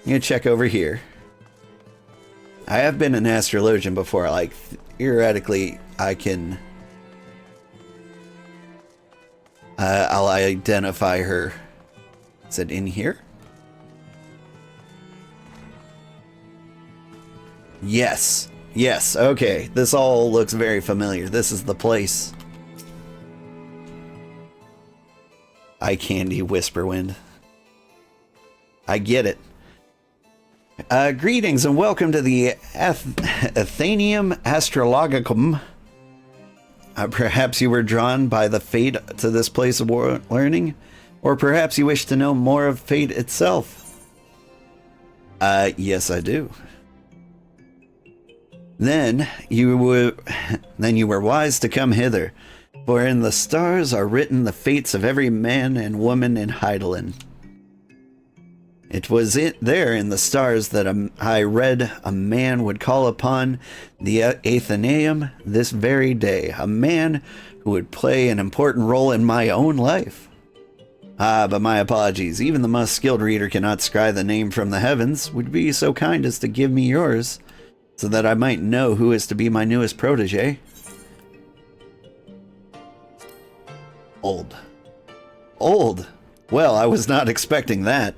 I'm gonna check over here. I have been an astrologian before. Like, theoretically, I can... I'll identify her. Is it in here? Yes. Yes, okay. This all looks very familiar. This is the place. Eye candy, Whisperwind. I get it. Greetings and welcome to the Athenaeum Astrologicum. Perhaps you were drawn by the fate to this place of learning, or perhaps you wish to know more of fate itself. Yes, I do. Then you were wise to come hither, for in the stars are written the fates of every man and woman in Hydaelyn. It was there in the stars that I read a man would call upon the Athenaeum this very day, a man who would play an important role in my own life. But my apologies, even the most skilled reader cannot scry the name from the heavens. Would you be so kind as to give me yours, so that I might know who is to be my newest protege? Old. Well, I was not expecting that.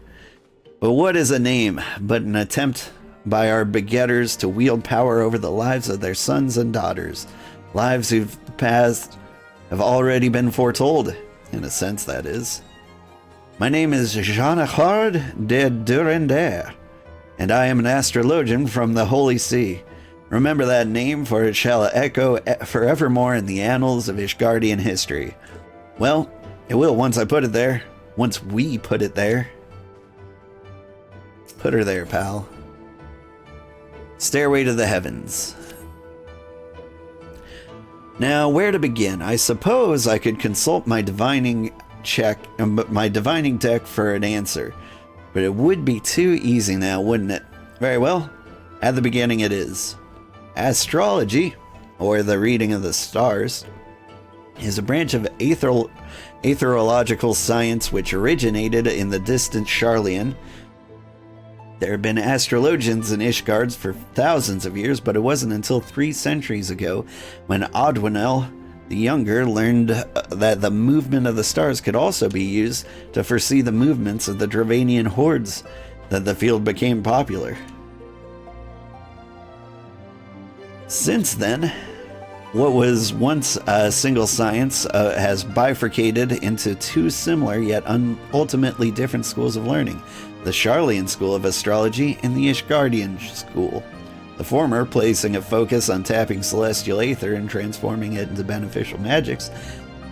But what is a name but an attempt by our begetters to wield power over the lives of their sons and daughters? Lives whose paths have already been foretold, in a sense, that is. My name is Sugarheart de Durandare, and I am an astrologian from the Holy See. Remember that name, for it shall echo forevermore in the annals of Ishgardian history. Well, it will once I put it there. Once we put it there. Put her there, pal. Stairway to the Heavens. Now, where to begin? I suppose I could consult my divining deck for an answer, but it would be too easy now, wouldn't it? Very well. At the beginning it is. Astrology, or the reading of the stars, is a branch of aetherological science which originated in the distant Sharlayan. There have been astrologians in Ishgard for thousands of years, but it wasn't until 3 centuries ago when Odwinel the Younger learned that the movement of the stars could also be used to foresee the movements of the Dravanian hordes that the field became popular. Since then, what was once a single science has bifurcated into 2 similar yet ultimately different schools of learning. The Sharlayan school of astrology and the Ishgardian school. The former placing a focus on tapping celestial aether and transforming it into beneficial magics,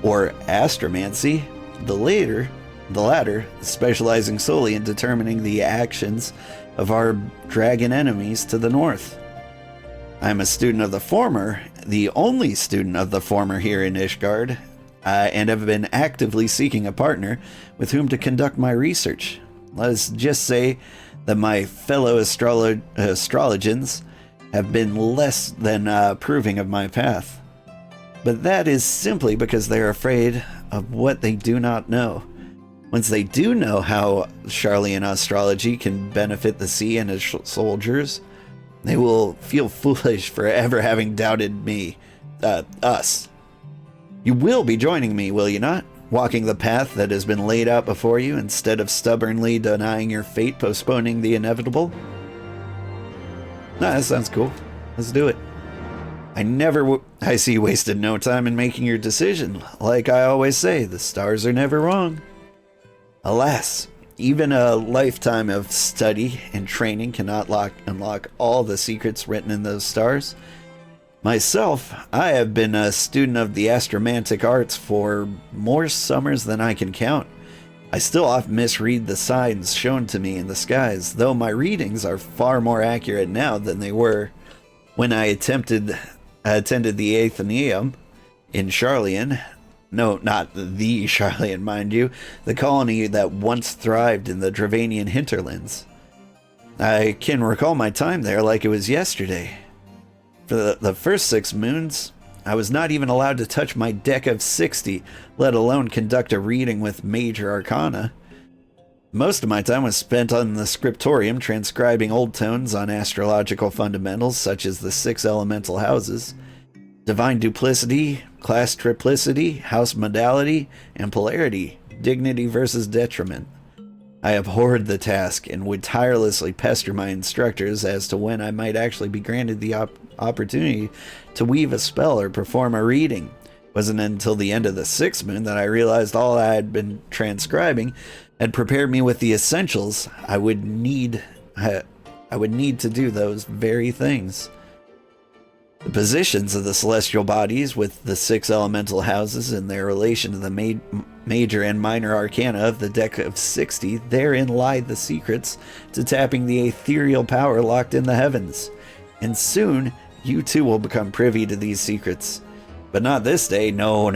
or astromancy. The latter specializing solely in determining the actions of our dragon enemies to the north. I am a student of the former, the only student of the former here in Ishgard, and have been actively seeking a partner with whom to conduct my research. Let's just say that my fellow astrologians have been less than approving of my path. But that is simply because they are afraid of what they do not know. Once they do know how Sharlayan astrology can benefit the sea and its soldiers, they will feel foolish for ever having doubted us. You will be joining me, will you not? Walking the path that has been laid out before you instead of stubbornly denying your fate, postponing the inevitable? That sounds cool. Let's do it. I see you wasted no time in making your decision. Like I always say, the stars are never wrong. Alas, even a lifetime of study and training cannot unlock all the secrets written in those stars. Myself, I have been a student of the astromantic arts for more summers than I can count. I still often misread the signs shown to me in the skies, though my readings are far more accurate now than they were when I attended the Athenaeum in Sharlayan. No, not the Sharlayan, mind you, the colony that once thrived in the Dravanian hinterlands. I can recall my time there like it was yesterday. For the first 6 moons, I was not even allowed to touch my deck of 60, let alone conduct a reading with major arcana. Most of my time was spent on the scriptorium transcribing old tones on astrological fundamentals such as the 6 elemental houses, divine duplicity, class triplicity, house modality, and polarity, dignity versus detriment. I abhorred the task and would tirelessly pester my instructors as to when I might actually be granted the opportunity to weave a spell or perform a reading. It wasn't until the end of the 6th moon that I realized all I had been transcribing had prepared me with the essentials I would need to do those very things. The positions of the celestial bodies with the 6 elemental houses and their relation to the major and minor arcana of the deck of 60, therein lie the secrets to tapping the ethereal power locked in the heavens. And soon, you too will become privy to these secrets. But not this day, no.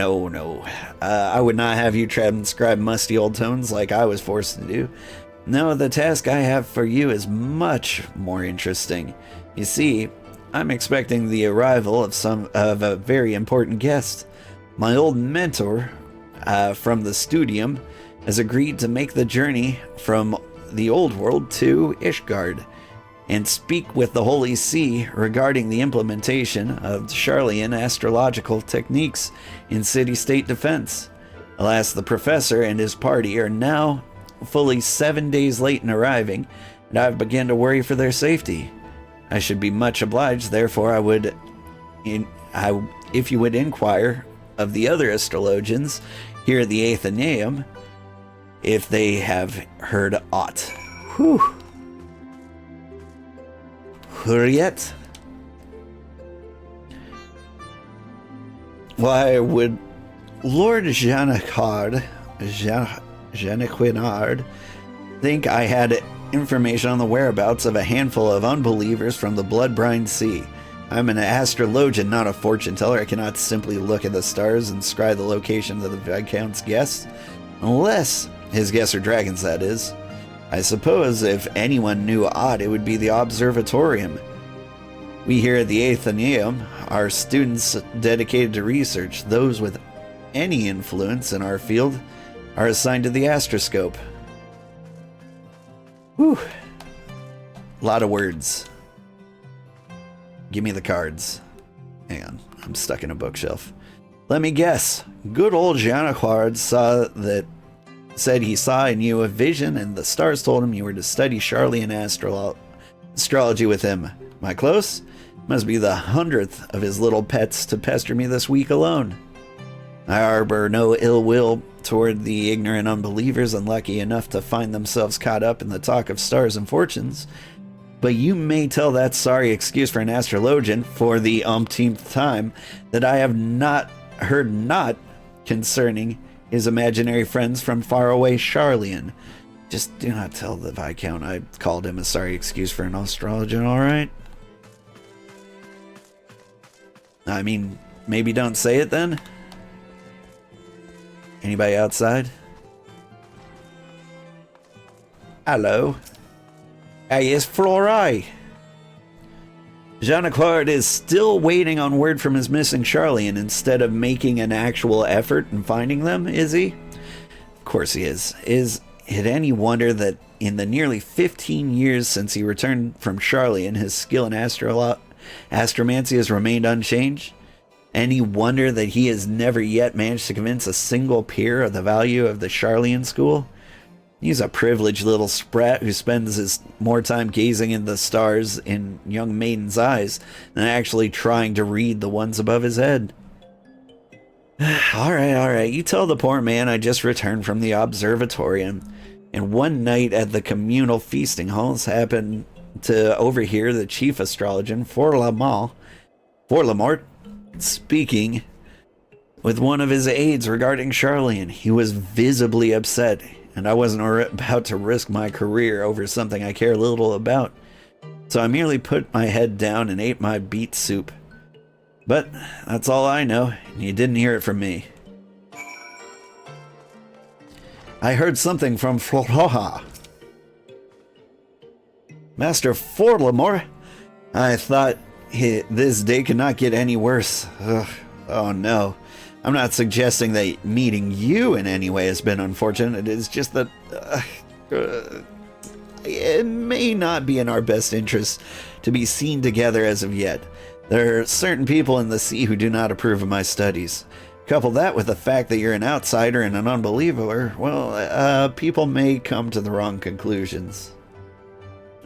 I would not have you transcribe musty old tones like I was forced to do. No, the task I have for you is much more interesting. You see, I'm expecting the arrival of a very important guest. My old mentor from the studium has agreed to make the journey from the old world to Ishgard and speak with the Holy See regarding the implementation of Charlian astrological techniques in city-state defense. Alas, the professor and his party are now fully 7 days late in arriving, and I've begun to worry for their safety. I should be much obliged, therefore if you would inquire of the other astrologians here at the Athenaeum, if they have heard aught. Whew. Yet? Why would Lord Janequinard think I had information on the whereabouts of a handful of unbelievers from the blood-brine sea? I'm an astrologian, not a fortune teller. I cannot simply look at the stars and scry the location of the Viscount's guests. Unless his guests are dragons, that is. I suppose if anyone knew aught, it would be the observatorium. We here at the Athenaeum are students dedicated to research. Those with any influence in our field are assigned to the astroscope. Whew. A lot of words. Give me the cards. Hang on, I'm stuck in a bookshelf. Let me guess. Good old Janequinard said he saw in you a vision, and the stars told him you were to study Charlian astrology with him. Am I close? Must be the 100th of his little pets to pester me this week alone. I harbor no ill will toward the ignorant unbelievers unlucky enough to find themselves caught up in the talk of stars and fortunes, but you may tell that sorry excuse for an astrologian for the umpteenth time that I have not heard naught concerning his imaginary friends from faraway Charlian. Just do not tell the Viscount I called him a sorry excuse for an astrologian, alright? I mean, maybe don't say it then? Anybody outside? Hello? Hey, it's Florai. Janequinard is still waiting on word from his missing Charlian instead of making an actual effort in finding them, is he? Of course he is. Is it any wonder that in the nearly 15 years since he returned from Charlian, his skill in astromancy has remained unchanged? Any wonder that he has never yet managed to convince a single peer of the value of the Charlian school? He's a privileged little sprat who spends his more time gazing in the stars in young maidens' eyes than actually trying to read the ones above his head. All right. You tell the poor man I just returned from the observatorium, and one night at the communal feasting halls happened to overhear the chief astrologer, Forlamort, speaking with one of his aides regarding Charlian. He was visibly upset, and I wasn't about to risk my career over something I care little about. So I merely put my head down and ate my beet soup. But that's all I know, and you didn't hear it from me. I heard something from Flora. Master Forlamore, I thought this day could not get any worse. Ugh. Oh no. I'm not suggesting that meeting you in any way has been unfortunate. It is just that It may not be in our best interest to be seen together as of yet. There are certain people in the sea who do not approve of my studies. Couple that with the fact that you're an outsider and an unbeliever, well, people may come to the wrong conclusions.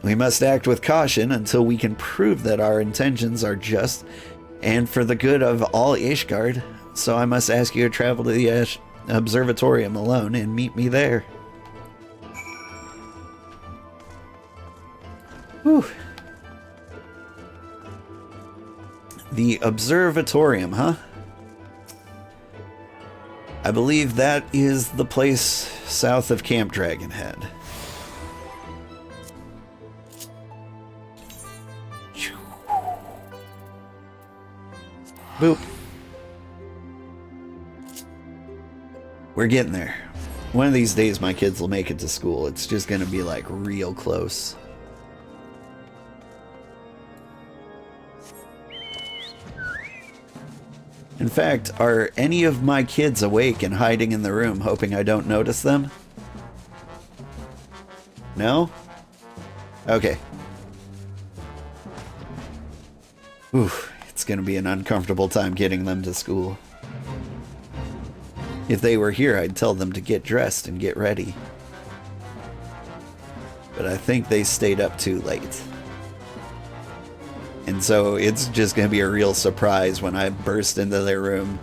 We must act with caution until we can prove that our intentions are just and for the good of all Ishgard. So I must ask you to travel to the observatorium alone and meet me there. Whew. The observatorium, huh? I believe that is the place south of Camp Dragonhead. Boop. We're getting there. One of these days my kids will make it to school. It's just gonna be like real close. In fact, are any of my kids awake and hiding in the room, hoping I don't notice them? No? Okay. Oof, it's gonna be an uncomfortable time getting them to school. If they were here, I'd tell them to get dressed and get ready. But I think they stayed up too late. And so it's just going to be a real surprise when I burst into their room,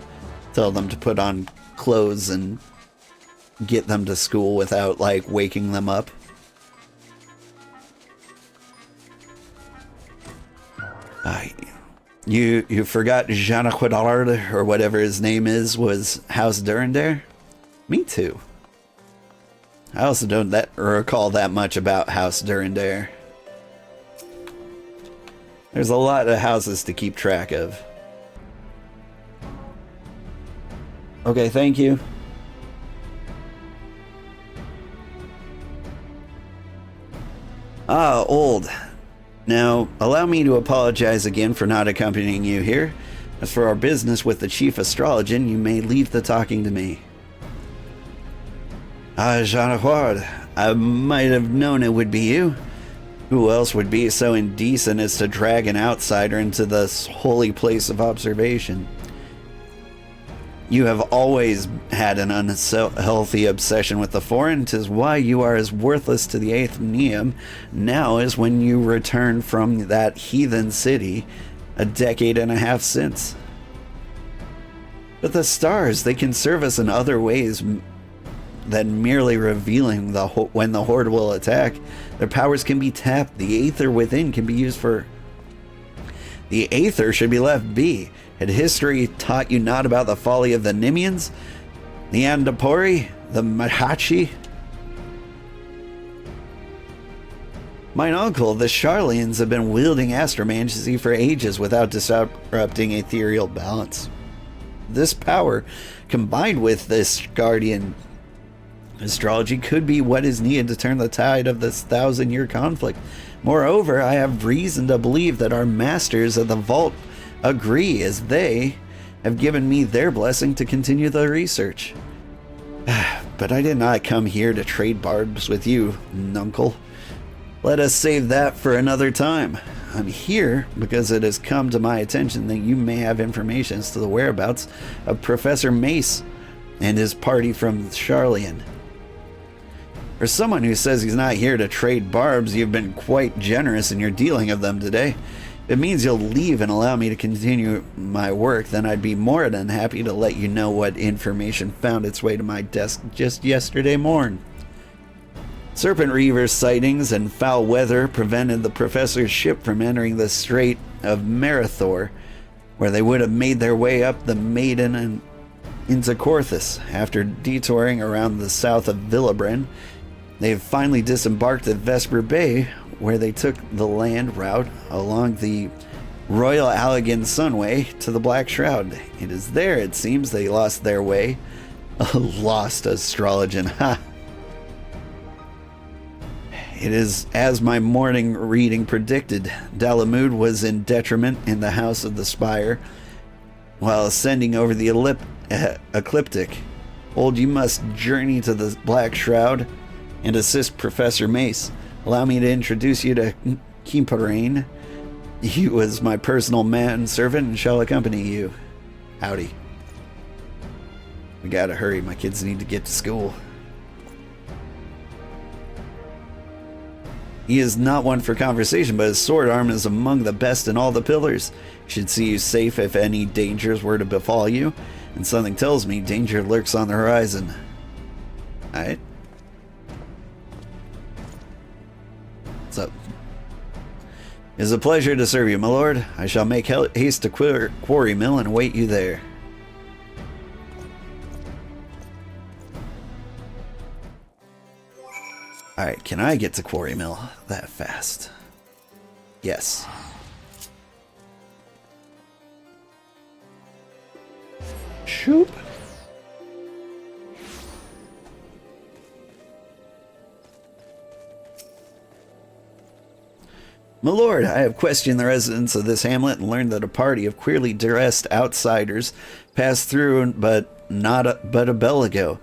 tell them to put on clothes and get them to school without, like, waking them up. You forgot Jean-Aquidard, or whatever his name is, was House Durandare? Me too. I also don't recall that much about House Durandare. There's a lot of houses to keep track of. Okay, thank you. Ah, old. Now, allow me to apologize again for not accompanying you here. As for our business with the Chief Astrologian, you may leave the talking to me. Ah, Jean-Aquidard, I might have known it would be you. Who else would be so indecent as to drag an outsider into this holy place of observation? You have always had an unhealthy obsession with the foreign. 'Tis why you are as worthless to the Eighth Neum now as when you returned from that heathen city a decade and a half since. But the stars, they can serve us in other ways than merely revealing when the Horde will attack. Their powers can be tapped. The Aether within can be used for... The Aether should be left be. Had history taught you not about the folly of the Nimians, the Andapori, the Mahachi? Mine uncle, the Charlians, have been wielding astromancy for ages without disrupting ethereal balance. This power, combined with this guardian astrology, could be what is needed to turn the tide of this 1,000-year conflict. Moreover, I have reason to believe that our masters of the vault agree, as they have given me their blessing to continue the research. But I did not come here to trade barbs with you, Nuncle. Let us save that for another time. I'm here because it has come to my attention that you may have information as to the whereabouts of Professor Mace and his party from Charlian. For someone who says he's not here to trade barbs, you've been quite generous in your dealing of them today. If it means you'll leave and allow me to continue my work, then I'd be more than happy to let you know what information found its way to my desk just yesterday morn. Serpent Reaver sightings and foul weather prevented the professor's ship from entering the Strait of Marathor, where they would have made their way up the Maiden and into Corthus. After detouring around the south of Villabren, they have finally disembarked at Vesper Bay, where they took the land route along the Royal Allegan Sunway to the Black Shroud. It is there, it seems, they lost their way. A lost astrologian, ha! It is as my morning reading predicted. Dalamud was in detriment in the House of the Spire, while ascending over the ecliptic. Old, you must journey to the Black Shroud and assist Professor Mace. Allow me to introduce you to Kimparane. He was my personal manservant and shall accompany you. Howdy. We gotta hurry, my kids need to get to school. He is not one for conversation, but his sword arm is among the best in all the pillars. He should see you safe if any dangers were to befall you, and something tells me danger lurks on the horizon. Alright. What's up? It is a pleasure to serve you, my lord. I shall make haste to Quarry Mill and await you there. Alright, can I get to Quarry Mill that fast? Yes. Shoop. My lord, I have questioned the residents of this hamlet and learned that a party of queerly dressed outsiders passed through but a bell ago.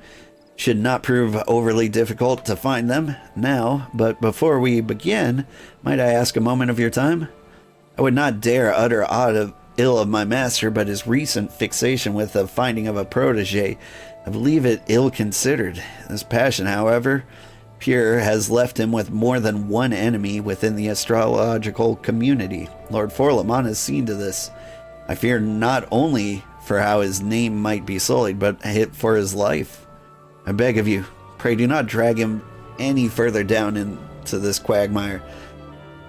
Should not prove overly difficult to find them now, but before we begin, might I ask a moment of your time? I would not dare utter ill of my master, but his recent fixation with the finding of a protege, I believe it ill-considered. This passion, however, pure, has left him with more than one enemy within the astrological community. Lord Forlamon has seen to this. I fear not only for how his name might be sullied, but for his life. I beg of you, pray do not drag him any further down into this quagmire.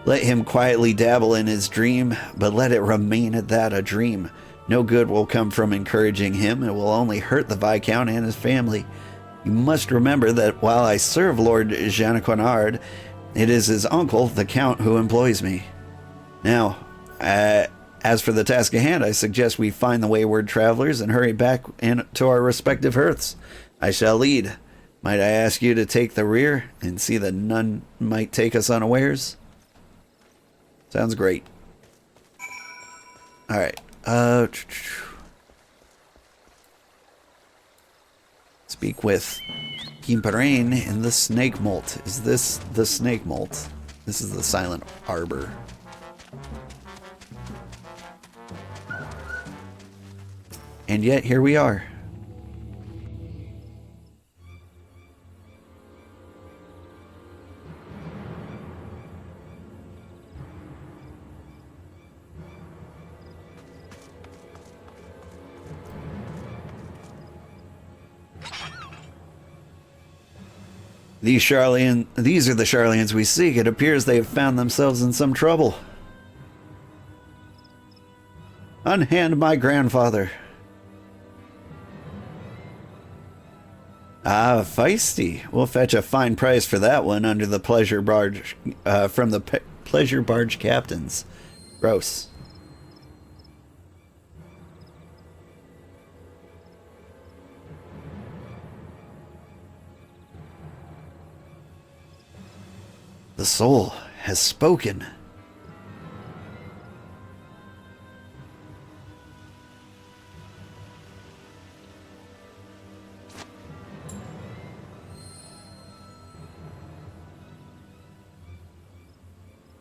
Let him quietly dabble in his dream, but let it remain at that, a dream. No good will come from encouraging him. It will only hurt the Viscount and his family. You must remember that while I serve Lord Janequinard, it is his uncle, the Count, who employs me. Now, as for the task at hand, I suggest we find the wayward travelers and hurry back to our respective hearths. I shall lead. Might I ask you to take the rear and see that none might take us unawares? Sounds great. Alright. Speak with Kimparane in the Snake Molt. Is this the Snake Molt? This is the Silent Arbor. And yet, here we are. These are the Charlians we seek. It appears they have found themselves in some trouble. Unhand my grandfather. Ah, feisty. We'll fetch a fine price for that one under the pleasure barge, from the pleasure barge captains. Gross. The soul has spoken.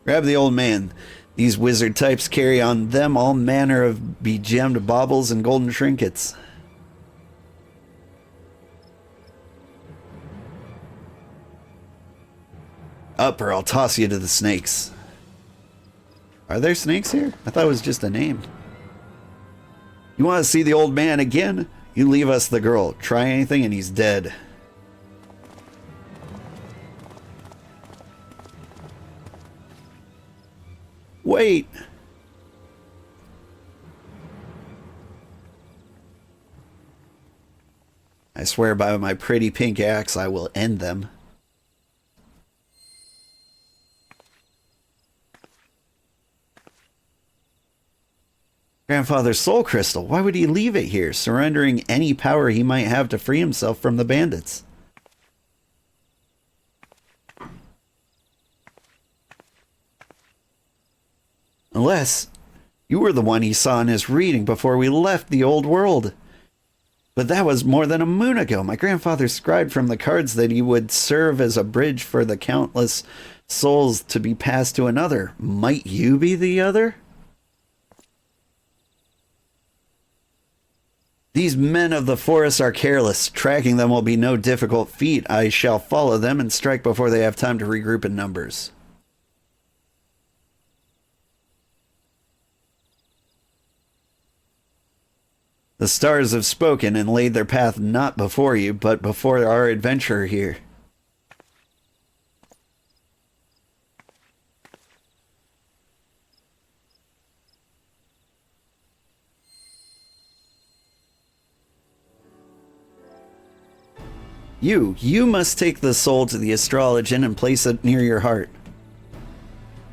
Grab the old man. These wizard types carry on them all manner of begemmed baubles and golden trinkets. Up or I'll toss you to the snakes. Are there snakes here? I thought it was just a name. You want to see the old man again? You leave us the girl. Try anything and he's dead. Wait. I swear by my pretty pink axe I will end them. Grandfather's soul crystal. Why would he leave it here, surrendering any power he might have to free himself from the bandits? Unless you were the one he saw in his reading before we left the old world. But that was more than a moon ago. My grandfather scribed from the cards that he would serve as a bridge for the countless souls to be passed to another. Might you be the other? These men of the forest are careless. Tracking them will be no difficult feat. I shall follow them and strike before they have time to regroup in numbers. The stars have spoken and laid their path not before you, but before our adventurer here. You must take the soul to the astrologian and place it near your heart.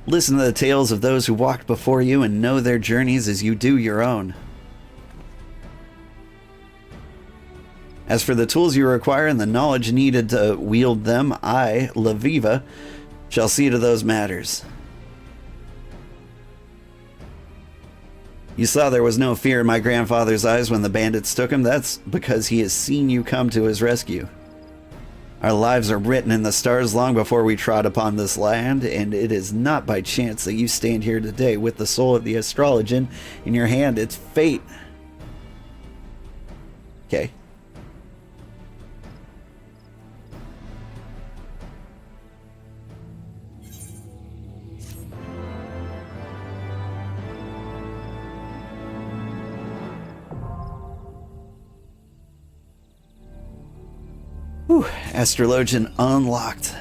Listen to the tales of those who walked before you and know their journeys as you do your own. As for the tools you require and the knowledge needed to wield them, I, La Viva, shall see to those matters. You saw there was no fear in my grandfather's eyes when the bandits took him. That's because he has seen you come to his rescue. Our lives are written in the stars long before we trod upon this land, and it is not by chance that you stand here today with the soul of the astrologian in your hand. It's fate. Okay. Whew, astrologian unlocked.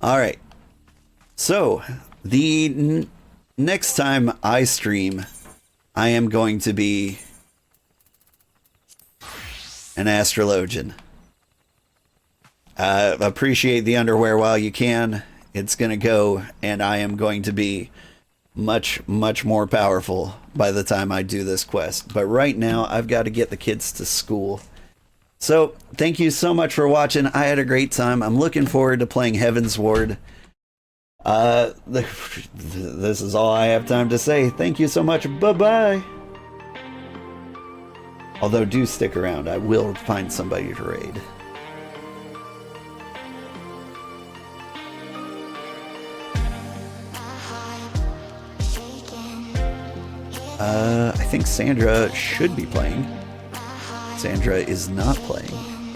Alright. So, the next time I stream, I am going to be an astrologian. Appreciate the underwear while you can. It's going to go, and I am going to be much, much more powerful by the time I do this quest. But right now, I've got to get the kids to school. So, thank you so much for watching. I had a great time. I'm looking forward to playing Heavensward. This is all I have time to say. Thank you so much. Bye-bye. Although, do stick around. I will find somebody to raid. I think Sandra should be playing. Sandra is not playing.